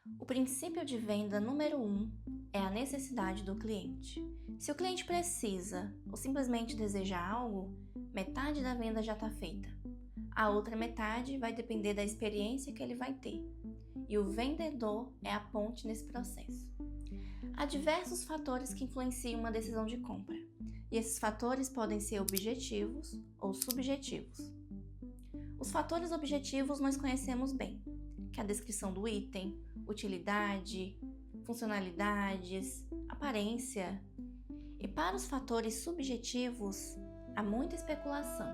O princípio de venda número 1 é a necessidade do cliente. Se o cliente precisa ou simplesmente deseja algo, metade da venda já está feita. A outra metade vai depender da experiência que ele vai ter. E o vendedor é a ponte nesse processo. Há diversos fatores que influenciam uma decisão de compra. E esses fatores podem ser objetivos ou subjetivos. Os fatores objetivos nós conhecemos bem, que é a descrição do item, utilidade, funcionalidades, aparência. E para os fatores subjetivos, há muita especulação.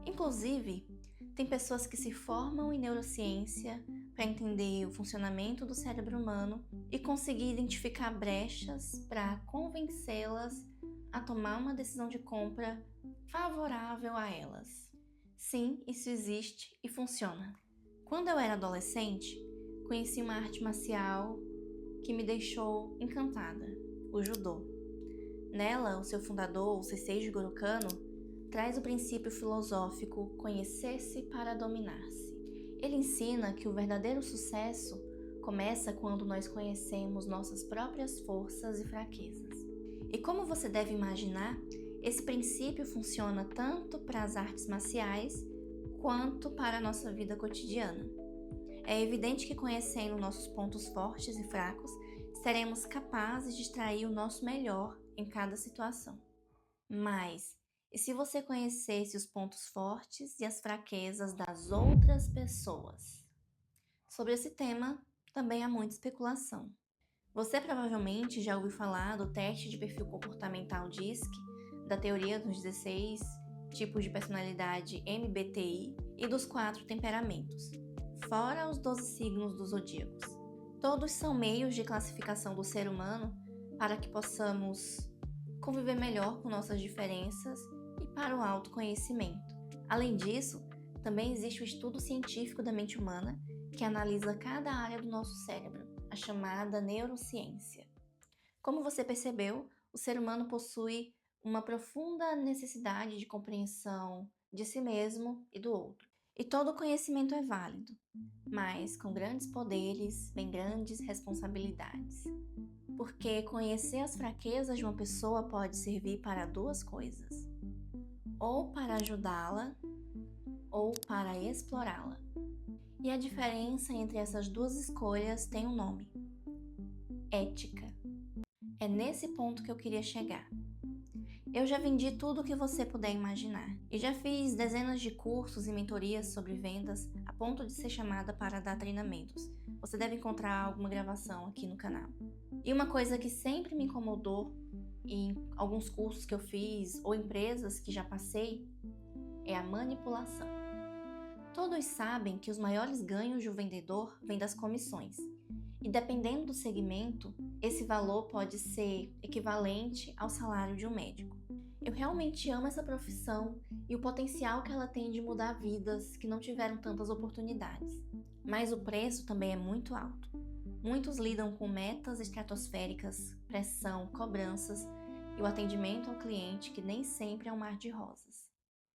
Inclusive, tem pessoas que se formam em neurociência para entender o funcionamento do cérebro humano e conseguir identificar brechas para convencê-las a tomar uma decisão de compra favorável a elas. Sim, isso existe e funciona. Quando eu era adolescente, conheci uma arte marcial que me deixou encantada, o judô. Nela, o seu fundador, o Sensei Jigoro Kano, traz o princípio filosófico conhecer-se para dominar-se. Ele ensina que o verdadeiro sucesso começa quando nós conhecemos nossas próprias forças e fraquezas. E como você deve imaginar, esse princípio funciona tanto para as artes marciais quanto para a nossa vida cotidiana. É evidente que conhecendo nossos pontos fortes e fracos, seremos capazes de extrair o nosso melhor em cada situação. Mas, e se você conhecesse os pontos fortes e as fraquezas das outras pessoas? Sobre esse tema, também há muita especulação. Você provavelmente já ouviu falar do teste de perfil comportamental DISC, da teoria dos 16 tipos de personalidade MBTI e dos 4 temperamentos, fora os 12 signos dos zodíacos. Todos são meios de classificação do ser humano para que possamos conviver melhor com nossas diferenças e para o autoconhecimento. Além disso, também existe o estudo científico da mente humana que analisa cada área do nosso cérebro, a chamada neurociência. Como você percebeu, o ser humano possui uma profunda necessidade de compreensão de si mesmo e do outro. E todo conhecimento é válido, mas com grandes poderes vem grandes responsabilidades. Porque conhecer as fraquezas de uma pessoa pode servir para duas coisas: ou para ajudá-la, ou para explorá-la. E a diferença entre essas duas escolhas tem um nome: ética. É nesse ponto que eu queria chegar. Eu já vendi tudo o que você puder imaginar e já fiz dezenas de cursos e mentorias sobre vendas a ponto de ser chamada para dar treinamentos. Você deve encontrar alguma gravação aqui no canal. E uma coisa que sempre me incomodou em alguns cursos que eu fiz ou empresas que já passei é a manipulação. Todos sabem que os maiores ganhos de um vendedor vêm das comissões. E dependendo do segmento, esse valor pode ser equivalente ao salário de um médico. Eu realmente amo essa profissão e o potencial que ela tem de mudar vidas que não tiveram tantas oportunidades. Mas o preço também é muito alto. Muitos lidam com metas estratosféricas, pressão, cobranças e o atendimento ao cliente que nem sempre é um mar de rosas.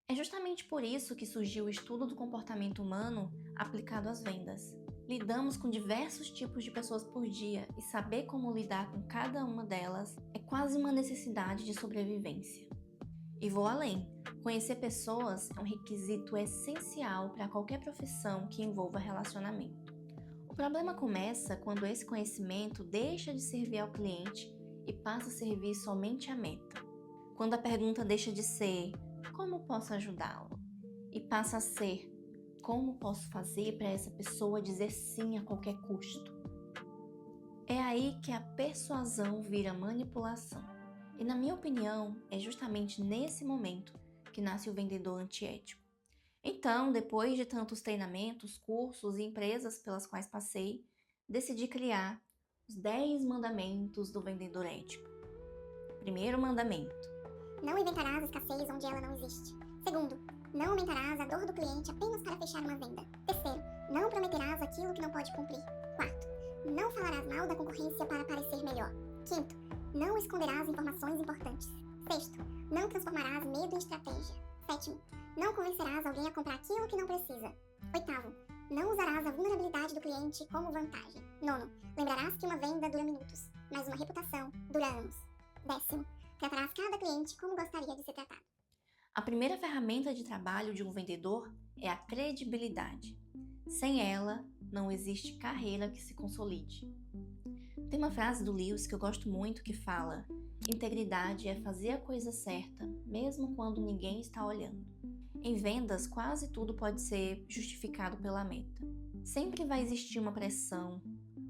É justamente por isso que surgiu o estudo do comportamento humano aplicado às vendas. Lidamos com diversos tipos de pessoas por dia e saber como lidar com cada uma delas é quase uma necessidade de sobrevivência. E vou além, conhecer pessoas é um requisito essencial para qualquer profissão que envolva relacionamento. O problema começa quando esse conhecimento deixa de servir ao cliente e passa a servir somente à meta. Quando a pergunta deixa de ser "como posso ajudá-lo?" e passa a ser "como posso fazer para essa pessoa dizer sim a qualquer custo?" É aí que a persuasão vira manipulação. E na minha opinião, é justamente nesse momento que nasce o vendedor antiético. Então, depois de tantos treinamentos, cursos e empresas pelas quais passei, decidi criar os 10 mandamentos do vendedor ético. Primeiro mandamento: não inventarás escassez onde ela não existe. Segundo, não aumentarás a dor do cliente apenas para fechar uma venda. Terceiro, não prometerás aquilo que não pode cumprir. Quarto, não falarás mal da concorrência para parecer melhor. Quinto, não esconderás informações importantes. Sexto, não transformarás medo em estratégia. Sétimo, não convencerás alguém a comprar aquilo que não precisa. Oitavo, Não usarás a vulnerabilidade do cliente como vantagem. 9. Lembrarás que uma venda dura minutos, mas uma reputação dura anos. 10. Tratarás cada cliente como gostaria de ser tratado. A primeira ferramenta de trabalho de um vendedor é a credibilidade. Sem ela, não existe carreira que se consolide. Tem uma frase do Lewis que eu gosto muito que fala: integridade é fazer a coisa certa, mesmo quando ninguém está olhando. Em vendas, quase tudo pode ser justificado pela meta. Sempre vai existir uma pressão,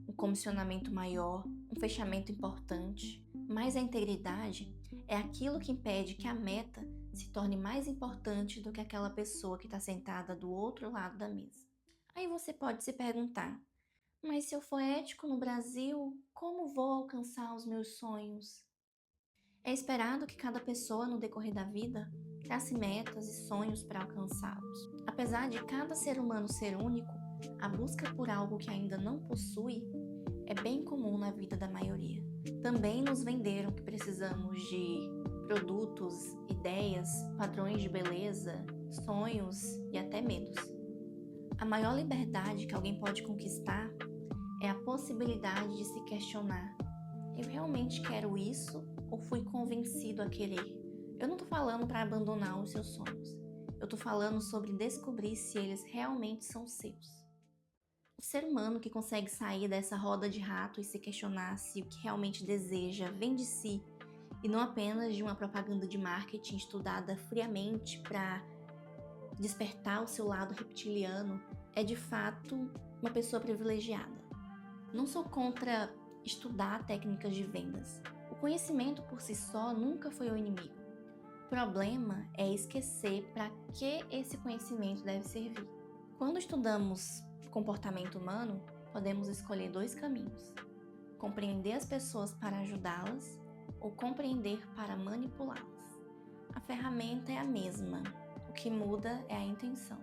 um comissionamento maior, um fechamento importante, mas a integridade é aquilo que impede que a meta se torne mais importante do que aquela pessoa que está sentada do outro lado da mesa. Aí você pode se perguntar: mas se eu for ético no Brasil, como vou alcançar os meus sonhos? É esperado que cada pessoa no decorrer da vida trace metas e sonhos para alcançá-los. Apesar de cada ser humano ser único, a busca por algo que ainda não possui é bem comum na vida da maioria. Também nos venderam que precisamos de produtos, ideias, padrões de beleza, sonhos e até medos. A maior liberdade que alguém pode conquistar é a possibilidade de se questionar: eu realmente quero isso ou fui convencido a querer? Eu não tô falando para abandonar os seus sonhos. Eu tô falando sobre descobrir se eles realmente são seus. O ser humano que consegue sair dessa roda de rato e se questionar se o que realmente deseja vem de si e não apenas de uma propaganda de marketing estudada friamente para despertar o seu lado reptiliano, é de fato uma pessoa privilegiada. Não sou contra estudar técnicas de vendas. O conhecimento por si só nunca foi o inimigo. O problema é esquecer para que esse conhecimento deve servir. Quando estudamos comportamento humano, podemos escolher 2 caminhos: compreender as pessoas para ajudá-las ou compreender para manipulá-las. A ferramenta é a mesma, o que muda é a intenção.